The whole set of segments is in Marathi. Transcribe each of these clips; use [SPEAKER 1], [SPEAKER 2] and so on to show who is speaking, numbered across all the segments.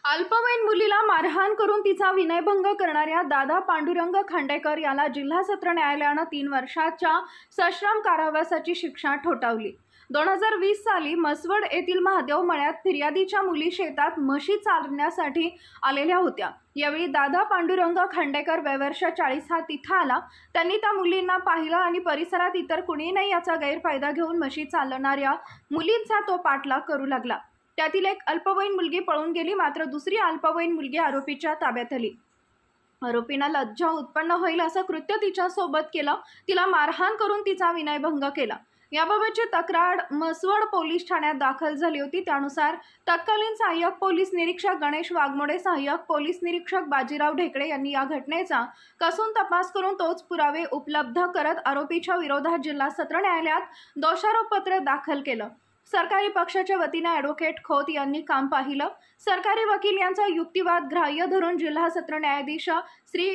[SPEAKER 1] अल्पवयीन मुलीला मारहाण करून तिचा विनयभंग करणाऱ्या दादा पांडुरंग खांडेकर याला जिल्हा सत्र न्यायालयानं 3 वर्षाच्या सश्रम कारावासाची शिक्षा ठोठावली। 2020 साली मसवड येथील महादेव मळ्यात फिर्यादीच्या मुली शेतात म्हशी चारण्यासाठी आलेल्या होत्या। यावेळी दादा पांडुरंग खांडेकर वयवर्ष 40 हा तिथं आला। त्यांनी त्या मुलींना पाहिलं आणि परिसरात इतर कुणी नाही याचा गैरफायदा घेऊन म्हशी चालणाऱ्या मुलींचा तो पाठलाग करू लागला। त्यातील एक अल्पवयीन मुलगी पळून गेली, मात्र दुसरी अल्पवयीन मुलगी आरोपीच्या ताब्यात आली। आरोपींना लज्जा उत्पन्न होईल असं कृत्य तिच्यासोबत केलं। तिला मारहाण करून तिचा विनयभंग केला। याबाबतची तक्रार मसवड पोलीस ठाण्यात दाखल झाली होती। त्यानुसार तत्कालीन सहाय्यक पोलीस निरीक्षक गणेश वाघमोडे, सहाय्यक पोलीस निरीक्षक बाजीराव ढेकळे यांनी या घटनेचा कसून तपास करून तोच पुरावे उपलब्ध करत आरोपीच्या विरोधात जिल्हा सत्र न्यायालयात दोषारोपपत्र दाखल केलं। सरकारी पक्षाच्या वतीने ॲडव्होकेट खोत यांनी काम पाहिलं। सरकारी वकील यांचा युक्तिवाद ग्राह्य धरून जिल्हा सत्र न्यायाधीश श्री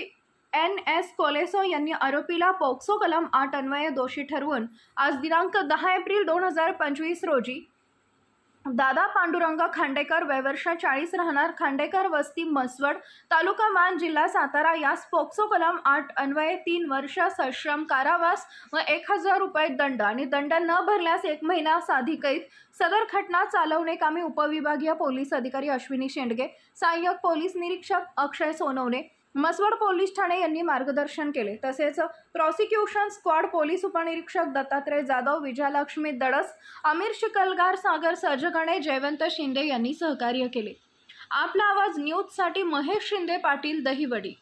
[SPEAKER 1] NS कोलेसो यांनी आरोपीला पोक्सो कलम 8 अन्वये दोषी ठरवून आज दिनांक 10 एप्रिल 2025 रोजी दादा पांडुरंग खांडेकर वयवर्ष 40 राहणार खांडेकर वस्ती मसवड तालुका मान जिल्हा सातारा यास पोक्सो कलम 8 अन्वये 3 वर्ष सश्रम कारावास व 1000 रुपये दंड आणि दंड न भरल्यास 1 महिना साधी कैद सदर घटना चालवणे कामी उपविभागीय पोलीस अधिकारी अश्विनी शेंडगे, सहाय्यक पोलीस निरीक्षक अक्षय सोनवणे, मसवड पोलीस ठाणे यांनी मार्गदर्शन केले। तसेच प्रॉसिक्युशन स्क्वॉड पोलीस उपनिरीक्षक दत्तात्रय जाधव, विजयलक्ष्मी दडस, अमीर शिकलगार, सागर सर्जगणे, जयवंत शिंदे यांनी सहकार्य केले। आपला आवाज न्यूजसाठी महेश शिंदे पाटील, दहिवडी।